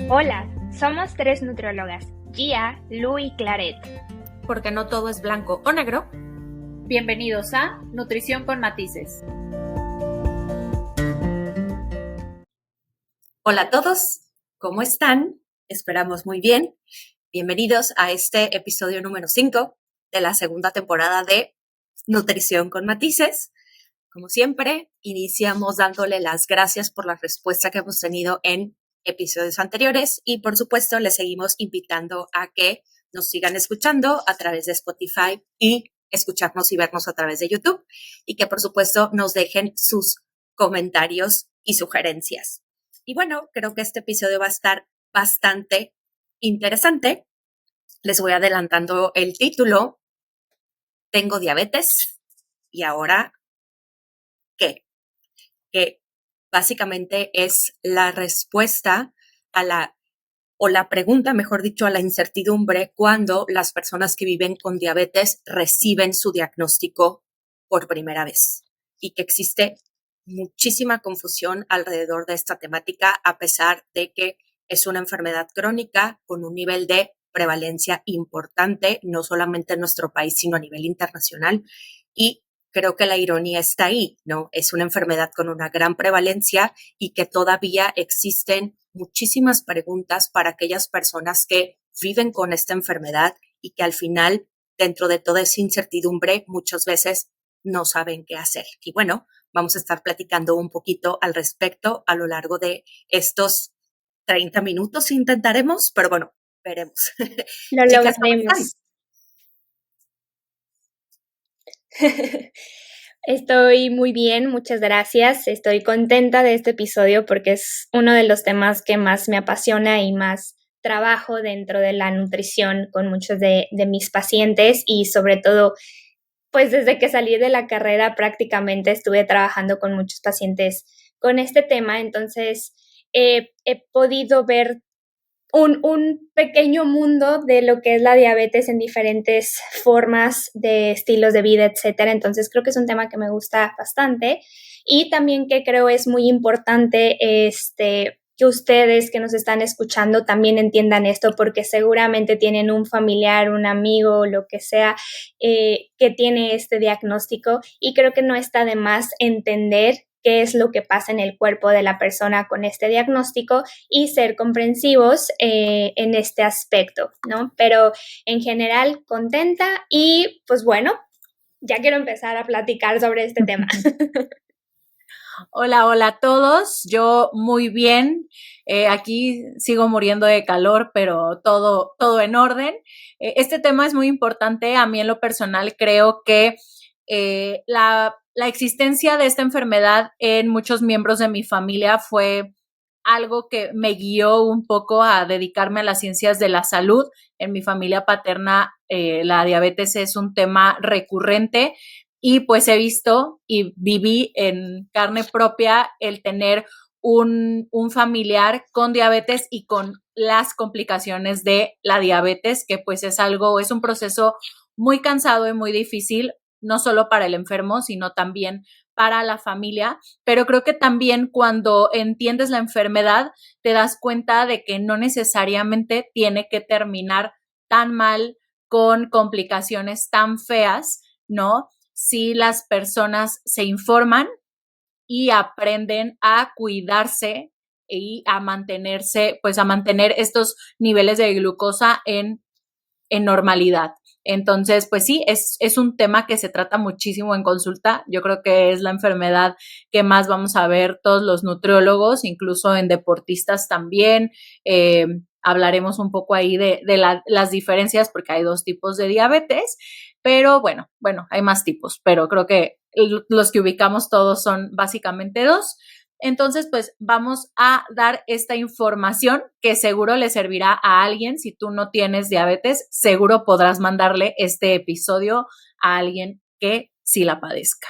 Hola, somos tres nutriólogas, Gia, Lu y Claret. Porque no todo es blanco o negro. Bienvenidos a Nutrición con Matices. Hola a todos, ¿cómo están? Esperamos muy bien. Bienvenidos a este episodio número 5 de la segunda temporada de Nutrición con Matices. Como siempre, iniciamos dándole las gracias por la respuesta que hemos tenido en episodios anteriores y, por supuesto, les seguimos invitando a que nos sigan escuchando a través de Spotify y escucharnos y vernos a través de YouTube y que, por supuesto, nos dejen sus comentarios y sugerencias. Y bueno, creo que este episodio va a estar bastante interesante. Les voy adelantando el título. Tengo diabetes y ahora, ¿qué? Que básicamente es la respuesta a la pregunta, mejor dicho, a la incertidumbre cuando las personas que viven con diabetes reciben su diagnóstico por primera vez y que existe muchísima confusión alrededor de esta temática a pesar de que es una enfermedad crónica con un nivel de prevalencia importante, no solamente en nuestro país, sino a nivel internacional. Y creo que la ironía está ahí, ¿no? Es una enfermedad con una gran prevalencia y que todavía existen muchísimas preguntas para aquellas personas que viven con esta enfermedad y que al final, dentro de toda esa incertidumbre, muchas veces no saben qué hacer. Y bueno, vamos a estar platicando un poquito al respecto a lo largo de estos 30 minutos. Intentaremos, pero bueno, veremos. Lo Chicas, ¿cómo están? lograremos. Estoy muy bien, muchas gracias. Estoy contenta de este episodio porque es uno de los temas que más me apasiona y más trabajo dentro de la nutrición con muchos de mis pacientes y sobre todo, pues desde que salí de la carrera prácticamente estuve trabajando con muchos pacientes con este tema, entonces he podido ver un pequeño mundo de lo que es la diabetes en diferentes formas de estilos de vida, etcétera. Entonces creo que es un tema que me gusta bastante y también que creo es muy importante que ustedes que nos están escuchando también entiendan esto porque seguramente tienen un familiar, un amigo, lo que sea, que tiene este diagnóstico y creo que no está de más entender qué es lo que pasa en el cuerpo de la persona con este diagnóstico y ser comprensivos en este aspecto, ¿no? Pero en general contenta y pues bueno, ya quiero empezar a platicar sobre este tema. Hola a todos. Yo muy bien. Aquí sigo muriendo de calor, pero todo en orden. Este tema es muy importante. A mí en lo personal creo que la existencia de esta enfermedad en muchos miembros de mi familia fue algo que me guió un poco a dedicarme a las ciencias de la salud. En mi familia paterna, la diabetes es un tema recurrente y pues he visto y viví en carne propia el tener un familiar con diabetes y con las complicaciones de la diabetes, que pues es un proceso muy cansado y muy difícil, no solo para el enfermo, sino también para la familia, pero creo que también cuando entiendes la enfermedad te das cuenta de que no necesariamente tiene que terminar tan mal con complicaciones tan feas, ¿no? Si las personas se informan y aprenden a cuidarse y a mantenerse, pues a mantener estos niveles de glucosa en normalidad. Entonces, pues sí, es un tema que se trata muchísimo en consulta. Yo creo que es la enfermedad que más vamos a ver todos los nutriólogos, incluso en deportistas también. Hablaremos un poco ahí de las diferencias porque hay dos tipos de diabetes, pero bueno, hay más tipos, pero creo que los que ubicamos todos son básicamente dos. Entonces, pues vamos a dar esta información que seguro le servirá a alguien. Si tú no tienes diabetes, seguro podrás mandarle este episodio a alguien que sí la padezca.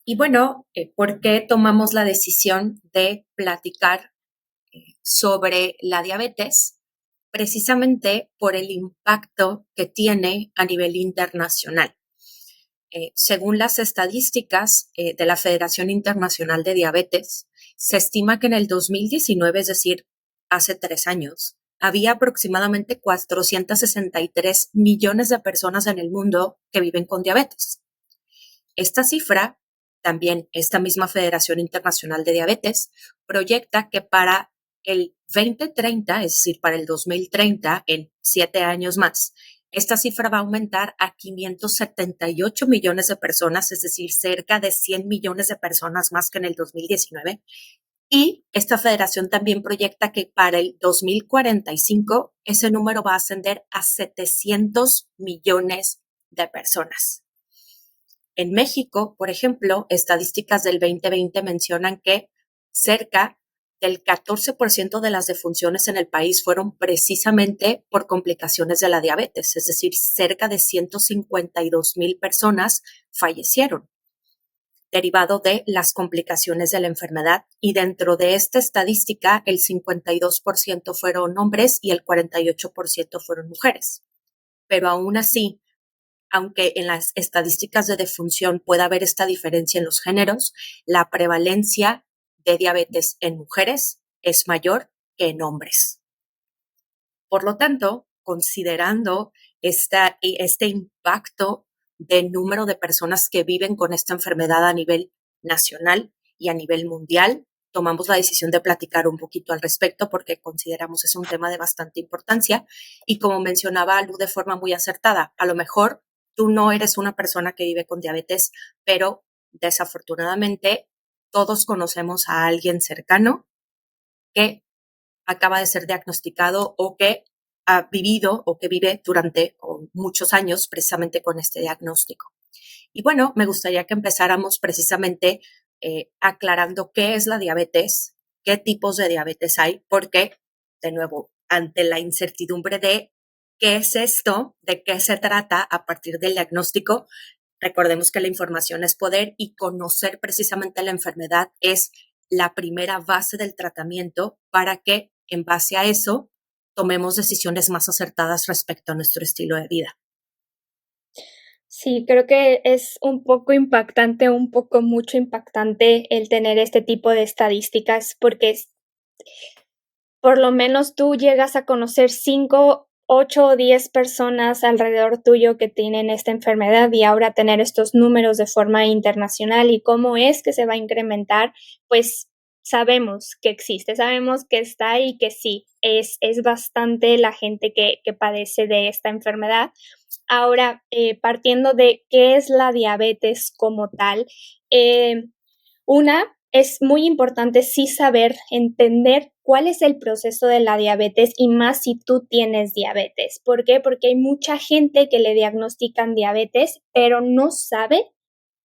Y bueno, ¿por qué tomamos la decisión de platicar sobre la diabetes? Precisamente por el impacto que tiene a nivel internacional. Según las estadísticas de la Federación Internacional de Diabetes, se estima que en el 2019, es decir, hace 3 años, había aproximadamente 463 millones de personas en el mundo que viven con diabetes. Esta cifra, también esta misma Federación Internacional de Diabetes, proyecta que para el 2030, es decir, para el 2030, en 7 años más, esta cifra va a aumentar a 578 millones de personas, es decir, cerca de 100 millones de personas más que en el 2019. Y esta federación también proyecta que para el 2045 ese número va a ascender a 700 millones de personas. En México, por ejemplo, estadísticas del 2020 mencionan que cerca del 14% de las defunciones en el país fueron precisamente por complicaciones de la diabetes, es decir, cerca de 152,000 personas fallecieron derivado de las complicaciones de la enfermedad, y dentro de esta estadística el 52% fueron hombres y el 48% fueron mujeres. Pero aún así, aunque en las estadísticas de defunción pueda haber esta diferencia en los géneros, la prevalencia de diabetes en mujeres es mayor que en hombres. Por lo tanto, considerando este impacto de número de personas que viven con esta enfermedad a nivel nacional y a nivel mundial, tomamos la decisión de platicar un poquito al respecto porque consideramos es un tema de bastante importancia. Y como mencionaba Lu de forma muy acertada, a lo mejor tú no eres una persona que vive con diabetes, pero desafortunadamente todos conocemos a alguien cercano que acaba de ser diagnosticado o que ha vivido o que vive durante muchos años precisamente con este diagnóstico. Y bueno, me gustaría que empezáramos precisamente aclarando qué es la diabetes, qué tipos de diabetes hay, porque, de nuevo, ante la incertidumbre de qué es esto, de qué se trata a partir del diagnóstico, recordemos que la información es poder y conocer precisamente la enfermedad es la primera base del tratamiento para que, en base a eso, tomemos decisiones más acertadas respecto a nuestro estilo de vida. Sí, creo que es un poco impactante, mucho impactante el tener este tipo de estadísticas, porque por lo menos tú llegas a conocer 5, 8 o 10 personas alrededor tuyo que tienen esta enfermedad, y ahora tener estos números de forma internacional y cómo es que se va a incrementar, pues sabemos que existe, sabemos que está y que sí, es bastante la gente que padece de esta enfermedad. Ahora, partiendo de qué es la diabetes como tal, es muy importante sí saber, entender cuál es el proceso de la diabetes, y más si tú tienes diabetes. ¿Por qué? Porque hay mucha gente que le diagnostican diabetes, pero no sabe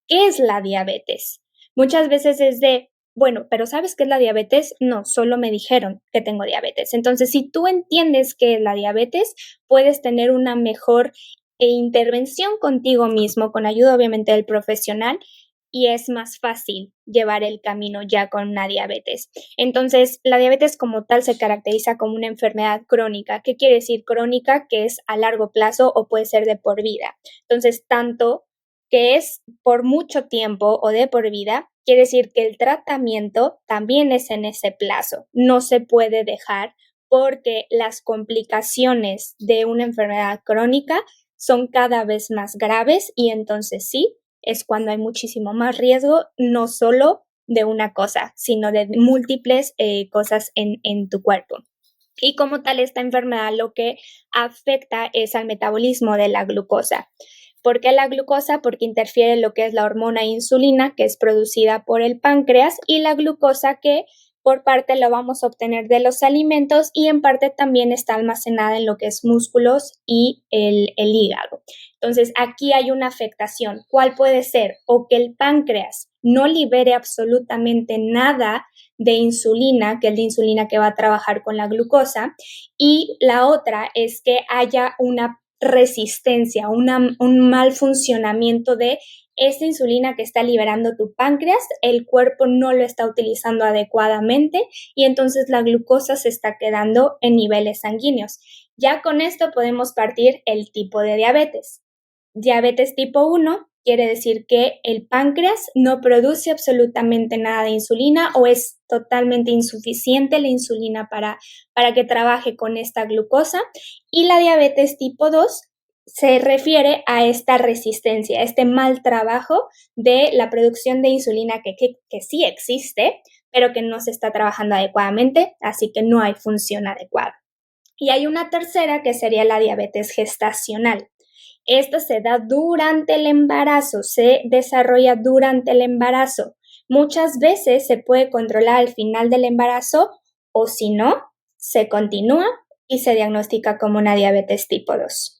qué es la diabetes. Muchas veces es de, bueno, pero ¿sabes qué es la diabetes? No, solo me dijeron que tengo diabetes. Entonces, si tú entiendes qué es la diabetes, puedes tener una mejor intervención contigo mismo, con ayuda obviamente del profesional, y es más fácil llevar el camino ya con una diabetes. Entonces, la diabetes como tal se caracteriza como una enfermedad crónica. ¿Qué quiere decir crónica? Que es a largo plazo o puede ser de por vida. Entonces, tanto que es por mucho tiempo o de por vida, quiere decir que el tratamiento también es en ese plazo. No se puede dejar, porque las complicaciones de una enfermedad crónica son cada vez más graves, y entonces sí, es cuando hay muchísimo más riesgo, no solo de una cosa, sino de múltiples cosas en tu cuerpo. Y como tal, esta enfermedad lo que afecta es al metabolismo de la glucosa. ¿Por qué la glucosa? Porque interfiere en lo que es la hormona insulina, que es producida por el páncreas, y la glucosa, que por parte lo vamos a obtener de los alimentos, y en parte también está almacenada en lo que es músculos y el hígado. Entonces, aquí hay una afectación. ¿Cuál puede ser? O que el páncreas no libere absolutamente nada de insulina, que es la insulina que va a trabajar con la glucosa, y la otra es que haya una resistencia, un mal funcionamiento de esta insulina que está liberando tu páncreas, el cuerpo no lo está utilizando adecuadamente, y entonces la glucosa se está quedando en niveles sanguíneos. Ya con esto podemos partir el tipo de diabetes. Diabetes tipo 1 quiere decir que el páncreas no produce absolutamente nada de insulina o es totalmente insuficiente la insulina para que trabaje con esta glucosa. Y la diabetes tipo 2 se refiere a esta resistencia, a este mal trabajo de la producción de insulina que sí existe, pero que no se está trabajando adecuadamente, así que no hay función adecuada. Y hay una tercera que sería la diabetes gestacional. Esta se da durante el embarazo, se desarrolla durante el embarazo. Muchas veces se puede controlar al final del embarazo o si no, se continúa y se diagnostica como una diabetes tipo 2.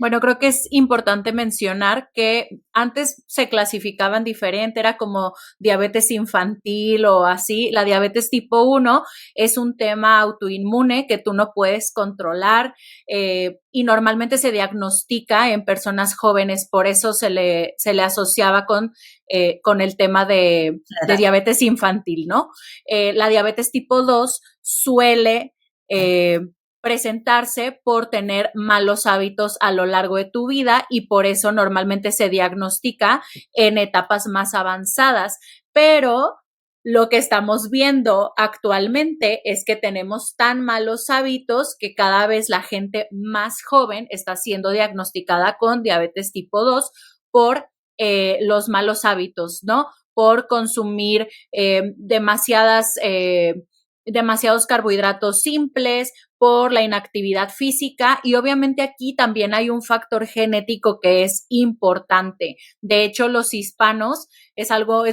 Bueno, creo que es importante mencionar que antes se clasificaban diferente, era como diabetes infantil o así. La diabetes tipo 1 es un tema autoinmune que tú no puedes controlar y normalmente se diagnostica en personas jóvenes, por eso se le asociaba con el tema de diabetes infantil, ¿no? La diabetes tipo 2 suele presentarse por tener malos hábitos a lo largo de tu vida y por eso normalmente se diagnostica en etapas más avanzadas. Pero lo que estamos viendo actualmente es que tenemos tan malos hábitos que cada vez la gente más joven está siendo diagnosticada con diabetes tipo 2 por los malos hábitos, ¿no? Por consumir demasiados carbohidratos simples, por la inactividad física y obviamente aquí también hay un factor genético que es importante. De hecho, los hispanos es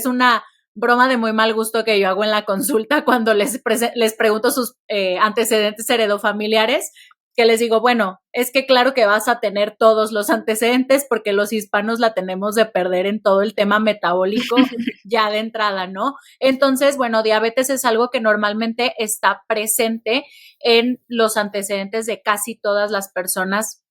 una broma de muy mal gusto que yo hago en la consulta cuando les pregunto sus antecedentes heredofamiliares, que les digo, bueno, es que claro que vas a tener todos los antecedentes porque los hispanos la tenemos de perder en todo el tema metabólico ya de entrada, ¿no? Entonces, bueno, diabetes es algo que normalmente está presente en los antecedentes de casi todas las personas,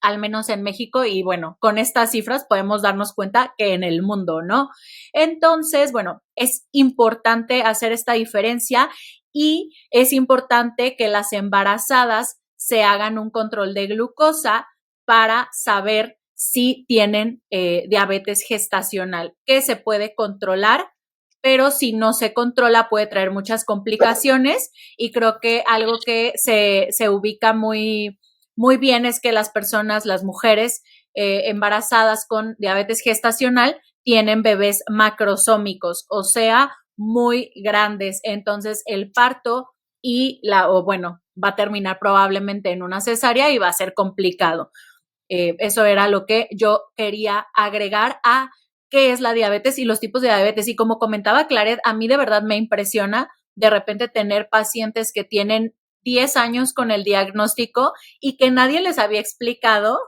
al menos en México, y bueno, con estas cifras podemos darnos cuenta que en el mundo, ¿no? Entonces, bueno, es importante hacer esta diferencia y es importante que las embarazadas se hagan un control de glucosa para saber si tienen diabetes gestacional, que se puede controlar, pero si no se controla puede traer muchas complicaciones y creo que algo que se ubica muy bien es que las personas, las mujeres embarazadas con diabetes gestacional tienen bebés macrosómicos, o sea, muy grandes. Entonces, el parto va a terminar probablemente en una cesárea y va a ser complicado. Eso era lo que yo quería agregar a qué es la diabetes y los tipos de diabetes. Y como comentaba Claret, a mí de verdad me impresiona de repente tener pacientes que tienen 10 años con el diagnóstico y que nadie les había explicado,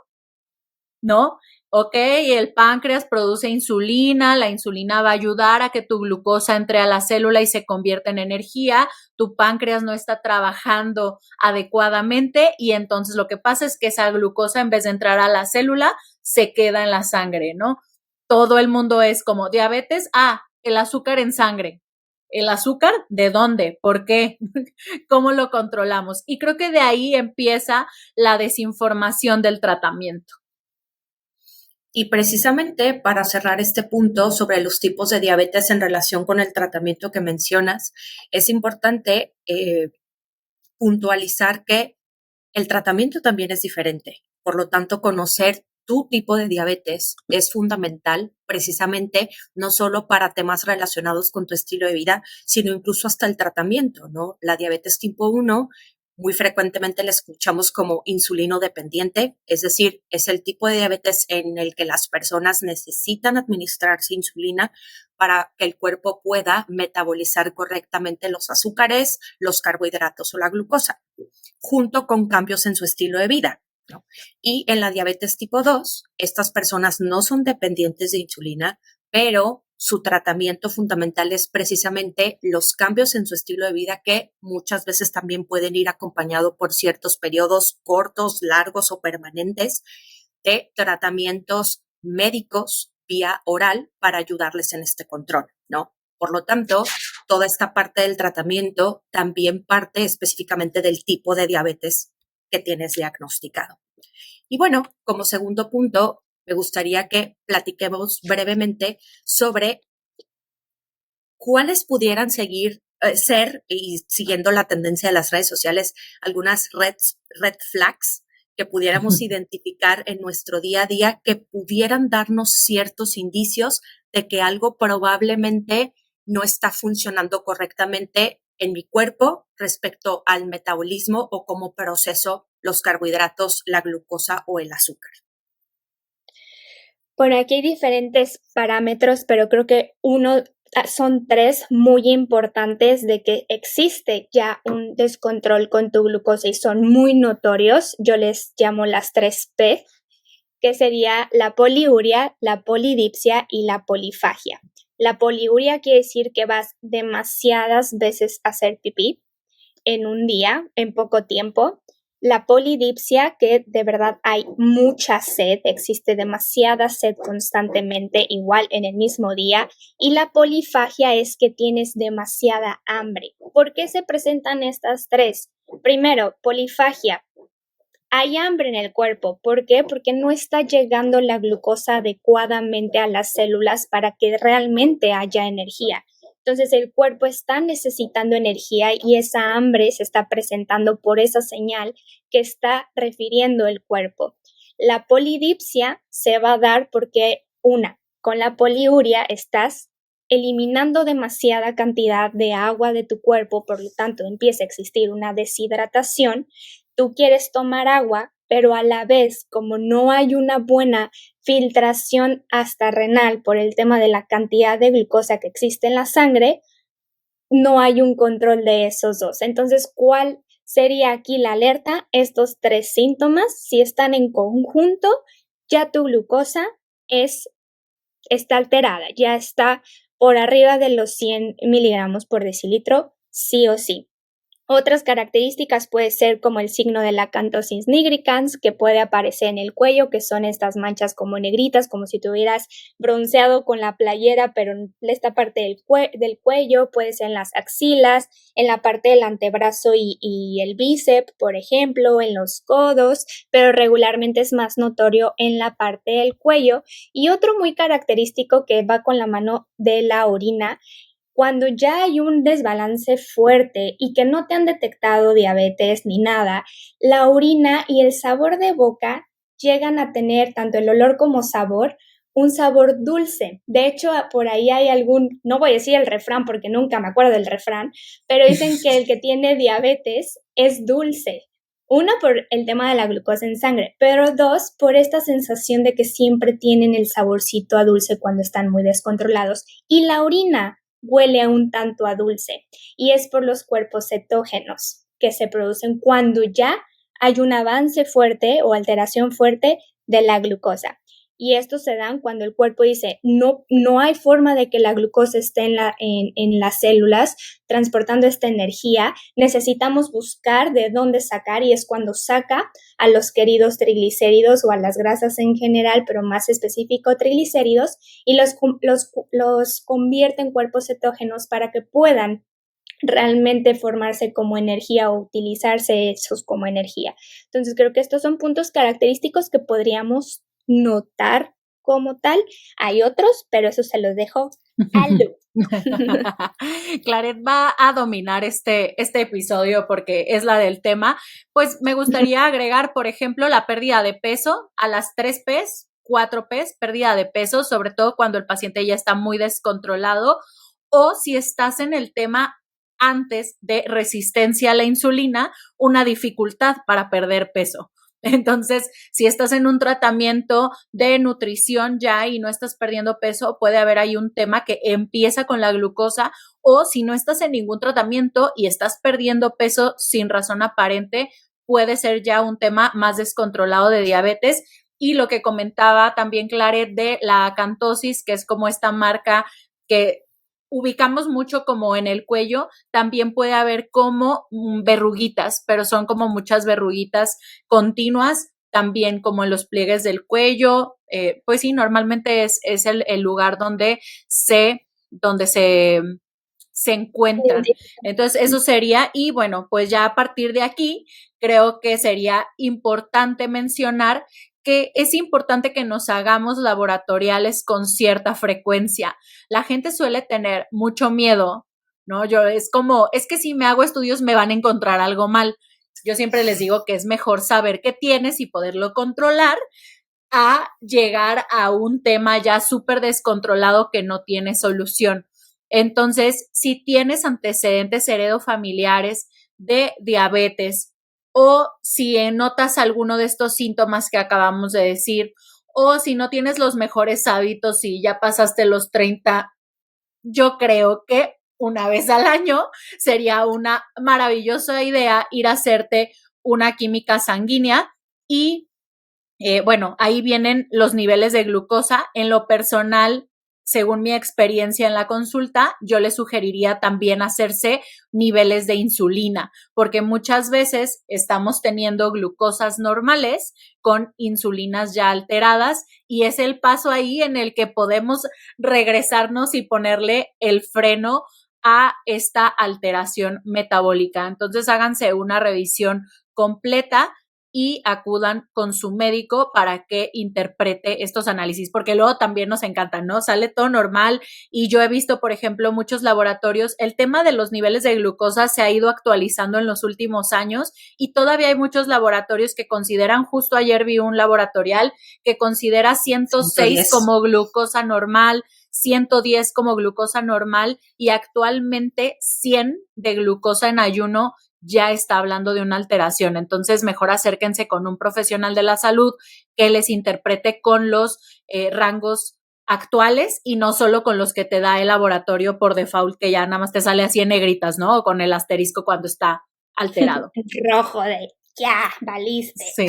¿no? Ok, el páncreas produce insulina, la insulina va a ayudar a que tu glucosa entre a la célula y se convierta en energía, tu páncreas no está trabajando adecuadamente y entonces lo que pasa es que esa glucosa en vez de entrar a la célula se queda en la sangre, ¿no? Todo el mundo es como diabetes, el azúcar en sangre. ¿El azúcar? ¿De dónde? ¿Por qué? ¿Cómo lo controlamos? Y creo que de ahí empieza la desinformación del tratamiento. Y precisamente para cerrar este punto sobre los tipos de diabetes en relación con el tratamiento que mencionas, es importante puntualizar que el tratamiento también es diferente. Por lo tanto, conocer tu tipo de diabetes es fundamental precisamente no solo para temas relacionados con tu estilo de vida, sino incluso hasta el tratamiento, ¿no? La diabetes tipo 1 muy frecuentemente la escuchamos como insulino dependiente, es decir, es el tipo de diabetes en el que las personas necesitan administrarse insulina para que el cuerpo pueda metabolizar correctamente los azúcares, los carbohidratos o la glucosa, junto con cambios en su estilo de vida, ¿no? Y en la diabetes tipo 2, estas personas no son dependientes de insulina, pero su tratamiento fundamental es precisamente los cambios en su estilo de vida que muchas veces también pueden ir acompañados por ciertos periodos cortos, largos o permanentes de tratamientos médicos vía oral para ayudarles en este control, ¿no? Por lo tanto, toda esta parte del tratamiento también parte específicamente del tipo de diabetes que tienes diagnosticado. Y bueno, como segundo punto, me gustaría que platiquemos brevemente sobre cuáles pudieran ser, y siguiendo la tendencia de las redes sociales, algunas red flags que pudiéramos identificar en nuestro día a día que pudieran darnos ciertos indicios de que algo probablemente no está funcionando correctamente en mi cuerpo respecto al metabolismo o cómo proceso los carbohidratos, la glucosa o el azúcar. Por aquí hay diferentes parámetros, pero creo que son tres muy importantes de que existe ya un descontrol con tu glucosa y son muy notorios. Yo les llamo las 3 P, que sería la poliuria, la polidipsia y la polifagia. La poliuria quiere decir que vas demasiadas veces a hacer pipí en un día, en poco tiempo. La polidipsia, que de verdad hay mucha sed, existe demasiada sed constantemente, igual en el mismo día. Y la polifagia es que tienes demasiada hambre. ¿Por qué se presentan estas tres? Primero, polifagia. Hay hambre en el cuerpo. ¿Por qué? Porque no está llegando la glucosa adecuadamente a las células para que realmente haya energía. Entonces el cuerpo está necesitando energía y esa hambre se está presentando por esa señal que está refiriendo el cuerpo. La polidipsia se va a dar porque, con la poliuria estás eliminando demasiada cantidad de agua de tu cuerpo, por lo tanto empieza a existir una deshidratación. Tú quieres tomar agua, pero a la vez, como no hay una buena filtración hasta renal por el tema de la cantidad de glucosa que existe en la sangre, no hay un control de esos dos. Entonces, ¿cuál sería aquí la alerta? Estos 3 síntomas, si están en conjunto, ya tu glucosa está alterada, ya está por arriba de los 100 miligramos por decilitro, sí o sí. Otras características puede ser como el signo de la acanthosis nigricans, que puede aparecer en el cuello, que son estas manchas como negritas, como si tuvieras bronceado con la playera, pero en esta parte del cuello, puede ser en las axilas, en la parte del antebrazo y el bíceps, por ejemplo, en los codos, pero regularmente es más notorio en la parte del cuello. Y otro muy característico que va con la mano de la orina, cuando ya hay un desbalance fuerte y que no te han detectado diabetes ni nada, la orina y el sabor de boca llegan a tener tanto el olor como sabor, un sabor dulce. De hecho, por ahí hay no voy a decir el refrán porque nunca me acuerdo del refrán, pero dicen que el que tiene diabetes es dulce. Uno, por el tema de la glucosa en sangre, pero dos, por esta sensación de que siempre tienen el saborcito a dulce cuando están muy descontrolados. Y la orina huele un tanto a dulce y es por los cuerpos cetógenos que se producen cuando ya hay un avance fuerte o alteración fuerte de la glucosa. Y estos se dan cuando el cuerpo dice, no hay forma de que la glucosa esté en las células transportando esta energía, necesitamos buscar de dónde sacar y es cuando saca a los queridos triglicéridos o a las grasas en general, pero más específico triglicéridos, y los convierte en cuerpos cetógenos para que puedan realmente formarse como energía o utilizarse esos como energía. Entonces creo que estos son puntos característicos que podríamos notar como tal. Hay otros, pero eso se los dejo a Lu. Claret va a dominar este episodio porque es la del tema. Pues me gustaría agregar, por ejemplo, la pérdida de peso a las 3 P's, 4 P's, pérdida de peso, sobre todo cuando el paciente ya está muy descontrolado o si estás en el tema antes de resistencia a la insulina, una dificultad para perder peso. Entonces, si estás en un tratamiento de nutrición ya y no estás perdiendo peso, puede haber ahí un tema que empieza con la glucosa, o si no estás en ningún tratamiento y estás perdiendo peso sin razón aparente, puede ser ya un tema más descontrolado de diabetes. Y lo que comentaba también Claret de la acantosis, que es como esta marca que ubicamos mucho como en el cuello, también puede haber como verruguitas, pero son como muchas verruguitas continuas, también como en los pliegues del cuello. Pues sí, normalmente es el lugar donde se encuentran. Entonces, eso sería, y bueno, pues ya a partir de aquí, creo que sería importante mencionar que es importante que nos hagamos laboratoriales con cierta frecuencia. La gente suele tener mucho miedo, ¿no? Es que si me hago estudios me van a encontrar algo mal. Yo siempre les digo que es mejor saber qué tienes y poderlo controlar a llegar a un tema ya súper descontrolado que no tiene solución. Entonces, si tienes antecedentes heredofamiliares de diabetes o si notas alguno de estos síntomas que acabamos de decir o si no tienes los mejores hábitos y ya pasaste los 30, yo creo que una vez al año sería una maravillosa idea ir a hacerte una química sanguínea y bueno, ahí vienen los niveles de glucosa. En lo personal, según mi experiencia en la consulta, yo le sugeriría también hacerse niveles de insulina, porque muchas veces estamos teniendo glucosas normales con insulinas ya alteradas y es el paso ahí en el que podemos regresarnos y ponerle el freno a esta alteración metabólica. Entonces, háganse una revisión completa y acudan con su médico para que interprete estos análisis, porque luego también nos encantan, ¿no? Sale todo normal y yo he visto, por ejemplo, muchos laboratorios, el tema de los niveles de glucosa se ha ido actualizando en los últimos años y todavía hay muchos laboratorios que consideran, justo ayer vi un laboratorial que considera 106 110 como glucosa normal, 110 como glucosa normal y actualmente 100 de glucosa en ayuno ya está hablando de una alteración. Entonces, mejor acérquense con un profesional de la salud que les interprete con los rangos actuales y no solo con los que te da el laboratorio por default, que ya nada más te sale así en negritas, ¿no? O con el asterisco cuando está alterado. Rojo de ya, valiste. Sí.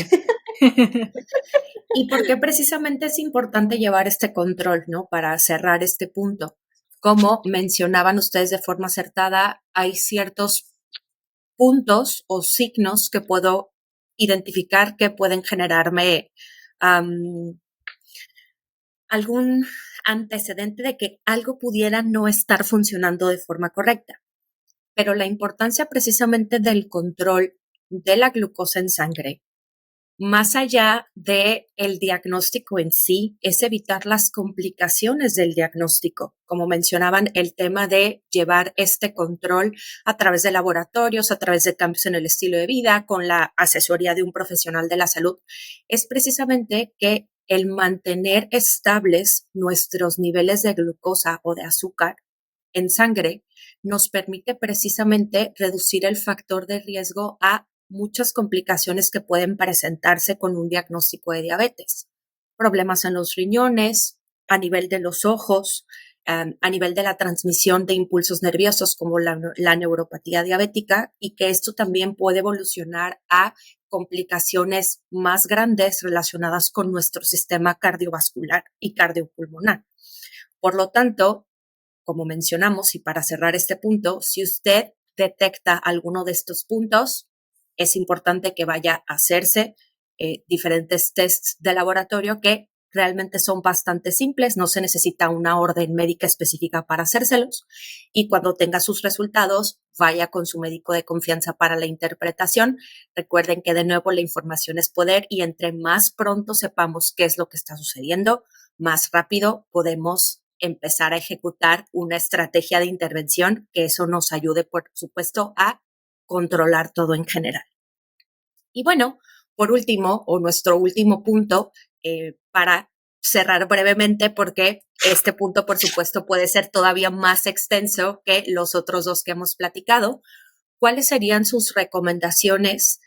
¿Y por qué precisamente es importante llevar este control, ¿no? Para cerrar este punto. Como mencionaban ustedes de forma acertada, hay ciertos puntos o signos que puedo identificar que pueden generarme algún antecedente de que algo pudiera no estar funcionando de forma correcta. Pero la importancia precisamente del control de la glucosa en sangre, más allá del diagnóstico en sí, es evitar las complicaciones del diagnóstico. Como mencionaban, el tema de llevar este control a través de laboratorios, a través de cambios en el estilo de vida, con la asesoría de un profesional de la salud, es precisamente que el mantener estables nuestros niveles de glucosa o de azúcar en sangre nos permite precisamente reducir el factor de riesgo a muchas complicaciones que pueden presentarse con un diagnóstico de diabetes. Problemas en los riñones, a nivel de los ojos, a nivel de la transmisión de impulsos nerviosos como la neuropatía diabética y que esto también puede evolucionar a complicaciones más grandes relacionadas con nuestro sistema cardiovascular y cardiopulmonar. Por lo tanto, como mencionamos, y para cerrar este punto, si usted detecta alguno de estos puntos, es importante que vaya a hacerse diferentes tests de laboratorio que realmente son bastante simples, no se necesita una orden médica específica para hacérselos y cuando tenga sus resultados, vaya con su médico de confianza para la interpretación. Recuerden que de nuevo la información es poder y entre más pronto sepamos qué es lo que está sucediendo, más rápido podemos empezar a ejecutar una estrategia de intervención que eso nos ayude, por supuesto, a controlar todo en general. Y bueno, por último, o nuestro último punto, para cerrar brevemente, porque este punto, por supuesto, puede ser todavía más extenso que los otros dos que hemos platicado, ¿cuáles serían sus recomendaciones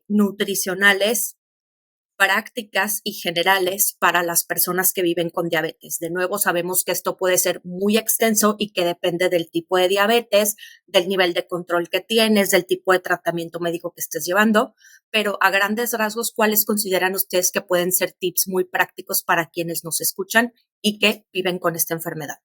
nutricionales prácticas y generales para las personas que viven con diabetes? De nuevo, sabemos que esto puede ser muy extenso y que depende del tipo de diabetes, del nivel de control que tienes, del tipo de tratamiento médico que estés llevando, pero a grandes rasgos, ¿cuáles consideran ustedes que pueden ser tips muy prácticos para quienes nos escuchan y que viven con esta enfermedad?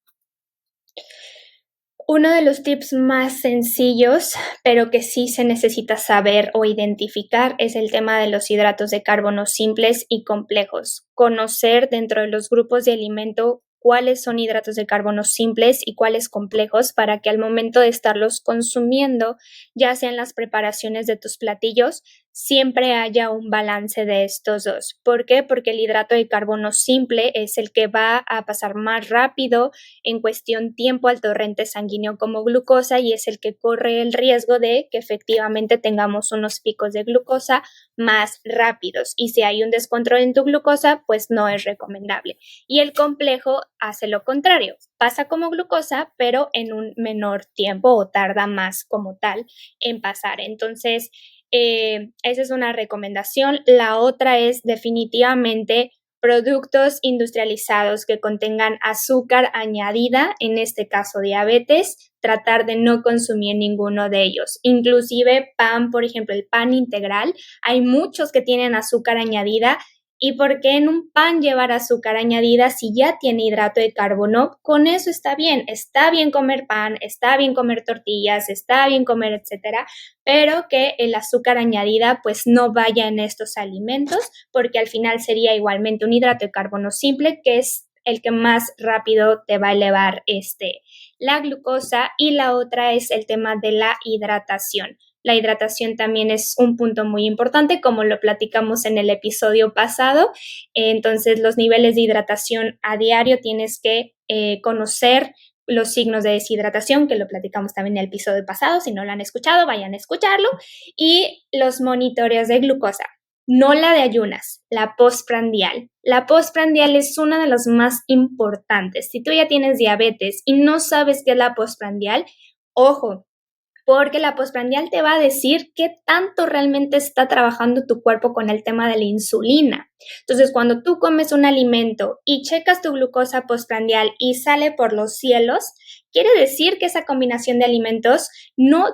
Uno de los tips más sencillos, pero que sí se necesita saber o identificar, es el tema de los hidratos de carbono simples y complejos. Conocer dentro de los grupos de alimento cuáles son hidratos de carbono simples y cuáles complejos para que al momento de estarlos consumiendo, ya sean las preparaciones de tus platillos, siempre haya un balance de estos dos. ¿Por qué? Porque el hidrato de carbono simple es el que va a pasar más rápido en cuestión tiempo al torrente sanguíneo como glucosa y es el que corre el riesgo de que efectivamente tengamos unos picos de glucosa más rápidos. Y si hay un descontrol en tu glucosa, pues no es recomendable. Y el complejo hace lo contrario. Pasa como glucosa, pero en un menor tiempo o tarda más como tal en pasar. Entonces, esa es una recomendación. La otra es definitivamente productos industrializados que contengan azúcar añadida, en este caso diabetes, tratar de no consumir ninguno de ellos. Inclusive pan, por ejemplo, el pan integral, hay muchos que tienen azúcar añadida. ¿Y por qué en un pan llevar azúcar añadida si ya tiene hidrato de carbono? Con eso está bien comer pan, está bien comer tortillas, está bien comer etcétera, pero que el azúcar añadida pues no vaya en estos alimentos porque al final sería igualmente un hidrato de carbono simple que es el que más rápido te va a elevar la glucosa y la otra es el tema de la hidratación. La hidratación también es un punto muy importante, como lo platicamos en el episodio pasado. Entonces, los niveles de hidratación a diario tienes que conocer los signos de deshidratación, que lo platicamos también en el episodio pasado. Si no lo han escuchado, vayan a escucharlo. Y los monitoreos de glucosa. No la de ayunas, la postprandial. La postprandial es una de las más importantes. Si tú ya tienes diabetes y no sabes qué es la postprandial, ojo, porque la postprandial te va a decir qué tanto realmente está trabajando tu cuerpo con el tema de la insulina. Entonces, cuando tú comes un alimento y checas tu glucosa postprandial y sale por los cielos, quiere decir que esa combinación de alimentos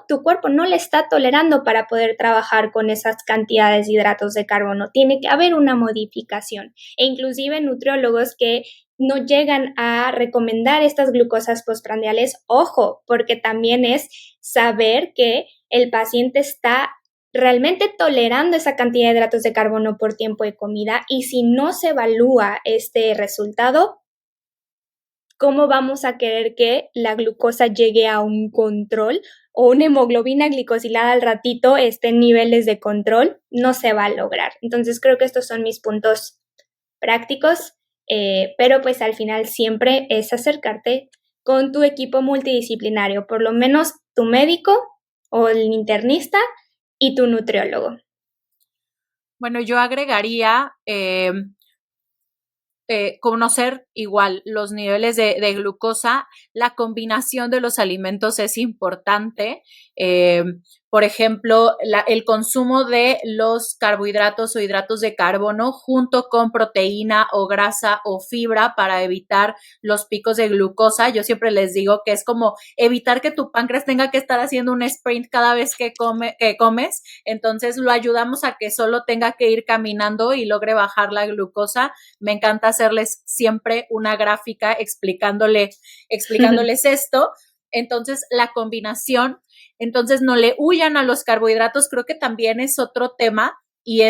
tu cuerpo no le está tolerando para poder trabajar con esas cantidades de hidratos de carbono. Tiene que haber una modificación. E inclusive nutriólogos que no llegan a recomendar estas glucosas postprandiales, ojo, porque también es saber que el paciente está realmente tolerando esa cantidad de hidratos de carbono por tiempo de comida y si no se evalúa este resultado, ¿cómo vamos a querer que la glucosa llegue a un control o una hemoglobina glicosilada al ratito esté en niveles de control? No se va a lograr. Entonces creo que estos son mis puntos prácticos, pero pues al final siempre es acercarte con tu equipo multidisciplinario, por lo menos tu médico o el internista y tu nutriólogo. Bueno, yo agregaría conocer igual los niveles de glucosa, la combinación de los alimentos es importante. Por ejemplo, el consumo de los carbohidratos o hidratos de carbono junto con proteína o grasa o fibra para evitar los picos de glucosa. Yo siempre les digo que es como evitar que tu páncreas tenga que estar haciendo un sprint cada vez que comes. Entonces lo ayudamos a que solo tenga que ir caminando y logre bajar la glucosa. Me encanta hacerles siempre una gráfica explicándoles esto. Entonces, la combinación, entonces no le huyan a los carbohidratos, creo que también es otro tema y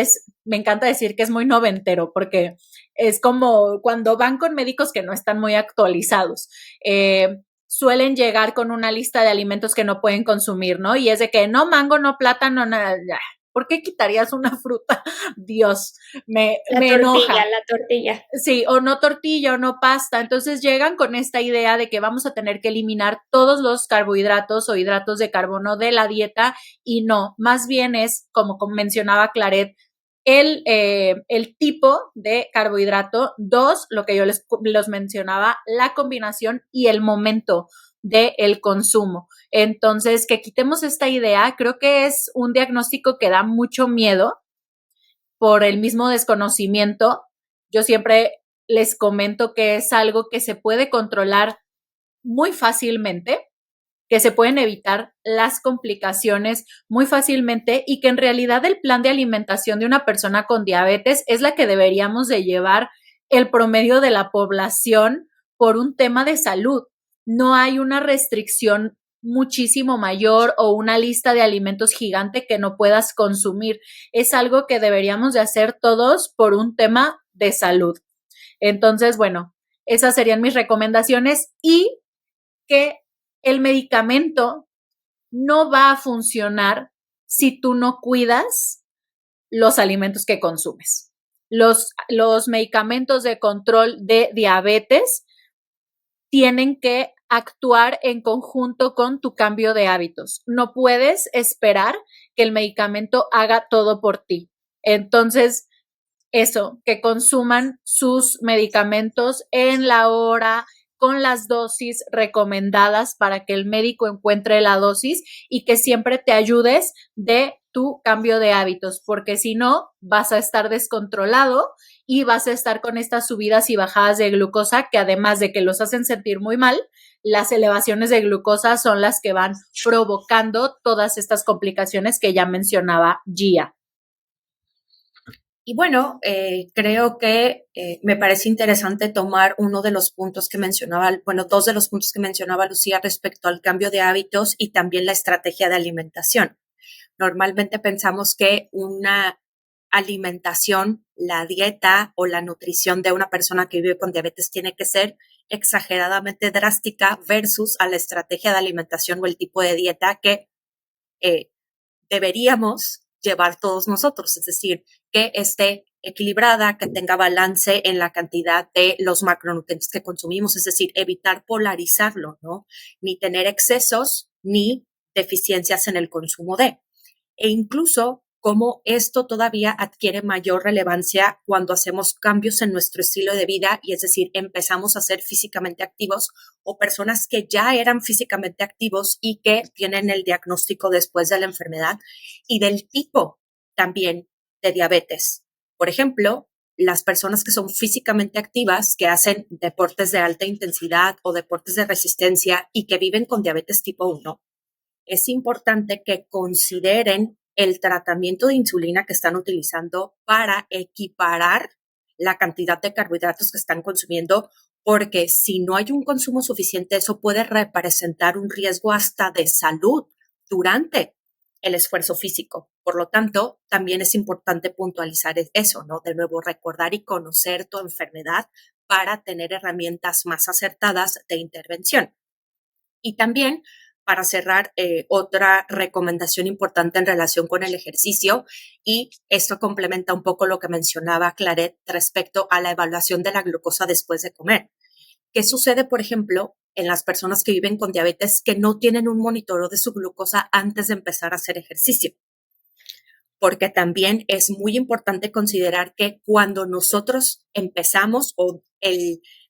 me encanta decir que es muy noventero porque es como cuando van con médicos que no están muy actualizados. Suelen llegar con una lista de alimentos que no pueden consumir, ¿no? Y es de que no mango, no plátano, nada, ya. ¿Por qué quitarías una fruta? Dios, me enoja. La tortilla. Sí, o no tortilla o no pasta. Entonces llegan con esta idea de que vamos a tener que eliminar todos los carbohidratos o hidratos de carbono de la dieta y no, más bien es, como mencionaba Claret, el tipo de carbohidrato, 2, lo que yo los mencionaba, la combinación y el momento del consumo. Entonces, que quitemos esta idea, creo que es un diagnóstico que da mucho miedo por el mismo desconocimiento. Yo siempre les comento que es algo que se puede controlar muy fácilmente, que se pueden evitar las complicaciones muy fácilmente y que en realidad el plan de alimentación de una persona con diabetes es la que deberíamos de llevar el promedio de la población por un tema de salud. No hay una restricción muchísimo mayor o una lista de alimentos gigante que no puedas consumir. Es algo que deberíamos de hacer todos por un tema de salud. Entonces, bueno, esas serían mis recomendaciones y que el medicamento no va a funcionar si tú no cuidas los alimentos que consumes. Los medicamentos de control de diabetes tienen que actuar en conjunto con tu cambio de hábitos. No puedes esperar que el medicamento haga todo por ti. Entonces, eso, que consuman sus medicamentos en la hora, con las dosis recomendadas para que el médico encuentre la dosis y que siempre te ayudes de tu cambio de hábitos, porque si no, vas a estar descontrolado y vas a estar con estas subidas y bajadas de glucosa que además de que los hacen sentir muy mal, las elevaciones de glucosa son las que van provocando todas estas complicaciones que ya mencionaba Gia. Y bueno, creo que me parece interesante tomar uno de los puntos que mencionaba, bueno, dos de los puntos que mencionaba Lucía respecto al cambio de hábitos y también la estrategia de alimentación. Normalmente pensamos que una alimentación, la dieta o la nutrición de una persona que vive con diabetes tiene que ser exageradamente drástica versus a la estrategia de alimentación o el tipo de dieta que deberíamos llevar todos nosotros, es decir, que esté equilibrada, que tenga balance en la cantidad de los macronutrientes que consumimos, es decir, evitar polarizarlo, ¿no? Ni tener excesos ni deficiencias en el consumo de. E incluso cómo esto todavía adquiere mayor relevancia cuando hacemos cambios en nuestro estilo de vida y es decir, empezamos a ser físicamente activos o personas que ya eran físicamente activos y que tienen el diagnóstico después de la enfermedad y del tipo también de diabetes. Por ejemplo, las personas que son físicamente activas, que hacen deportes de alta intensidad o deportes de resistencia y que viven con diabetes tipo 1, es importante que consideren el tratamiento de insulina que están utilizando para equiparar la cantidad de carbohidratos que están consumiendo, porque si no hay un consumo suficiente, eso puede representar un riesgo hasta de salud durante el esfuerzo físico. Por lo tanto, también es importante puntualizar eso, ¿no? De nuevo, recordar y conocer tu enfermedad para tener herramientas más acertadas de intervención. Y también, para cerrar, otra recomendación importante en relación con el ejercicio, y esto complementa un poco lo que mencionaba Claret respecto a la evaluación de la glucosa después de comer. ¿Qué sucede, por ejemplo, en las personas que viven con diabetes que no tienen un monitoreo de su glucosa antes de empezar a hacer ejercicio? Porque también es muy importante considerar que cuando nosotros empezamos o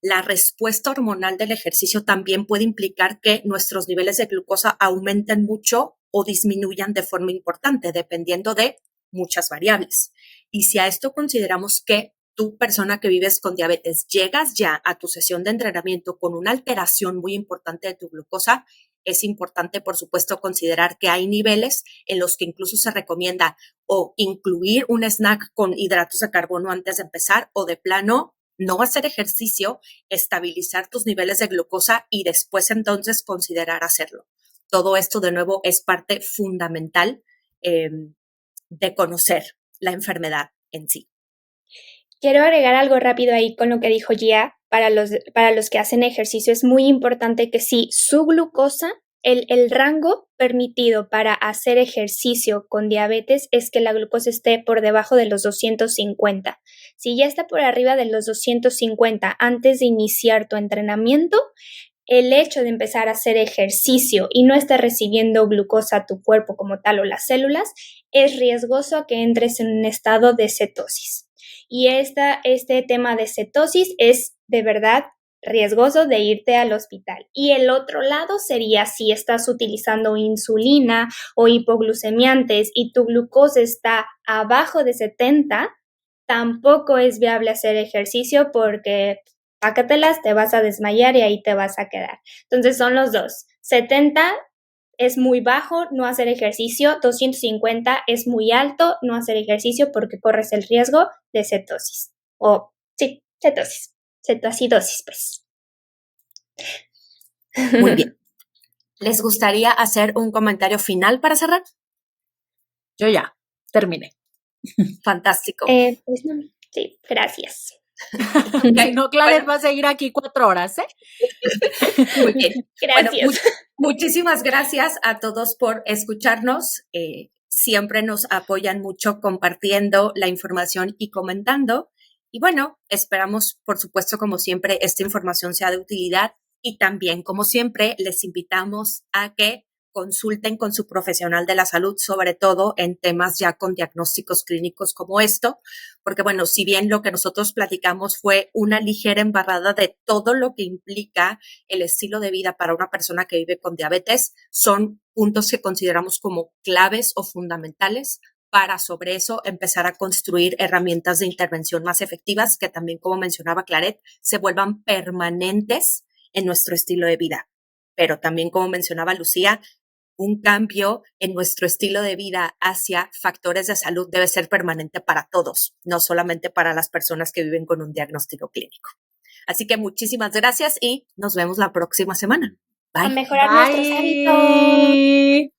la respuesta hormonal del ejercicio también puede implicar que nuestros niveles de glucosa aumenten mucho o disminuyan de forma importante, dependiendo de muchas variables. Y si a esto consideramos que tú, persona que vives con diabetes, llegas ya a tu sesión de entrenamiento con una alteración muy importante de tu glucosa, es importante, por supuesto, considerar que hay niveles en los que incluso se recomienda o incluir un snack con hidratos de carbono antes de empezar o de plano no hacer ejercicio, estabilizar tus niveles de glucosa y después entonces considerar hacerlo. Todo esto, de nuevo, es parte fundamental de conocer la enfermedad en sí. Quiero agregar algo rápido ahí con lo que dijo Gia. Para los que hacen ejercicio es muy importante que si su glucosa, el rango permitido para hacer ejercicio con diabetes es que la glucosa esté por debajo de los 250. Si ya está por arriba de los 250 antes de iniciar tu entrenamiento, el hecho de empezar a hacer ejercicio y no estar recibiendo glucosa a tu cuerpo como tal o las células, es riesgoso a que entres en un estado de cetosis. Y este tema de cetosis es de verdad riesgoso de irte al hospital. Y el otro lado sería si estás utilizando insulina o hipoglucemiantes y tu glucosa está abajo de 70, tampoco es viable hacer ejercicio porque pácatelas, te vas a desmayar y ahí te vas a quedar. Entonces son los dos. 70 es muy bajo, no hacer ejercicio. 250 es muy alto, no hacer ejercicio porque corres el riesgo de cetosis. Cetosis. Cetoacidosis, pues. Muy bien. ¿Les gustaría hacer un comentario final para cerrar? Yo ya, terminé. Fantástico. Pues no, sí, gracias. Okay, no, Claret va a seguir aquí 4 horas, ¿eh? Muy bien. Gracias. Bueno, muchísimas gracias a todos por escucharnos. siempre nos apoyan mucho compartiendo la información y comentando. Y bueno, esperamos, por supuesto, como siempre, esta información sea de utilidad y también, como siempre, les invitamos a que consulten con su profesional de la salud, sobre todo en temas ya con diagnósticos clínicos como esto, porque bueno, si bien lo que nosotros platicamos fue una ligera embarrada de todo lo que implica el estilo de vida para una persona que vive con diabetes, son puntos que consideramos como claves o fundamentales para sobre eso empezar a construir herramientas de intervención más efectivas que también, como mencionaba Claret, se vuelvan permanentes en nuestro estilo de vida. Pero también, como mencionaba Lucía, un cambio en nuestro estilo de vida hacia factores de salud debe ser permanente para todos, no solamente para las personas que viven con un diagnóstico clínico. Así que muchísimas gracias y nos vemos la próxima semana. Bye. A mejorar nuestros hábitos.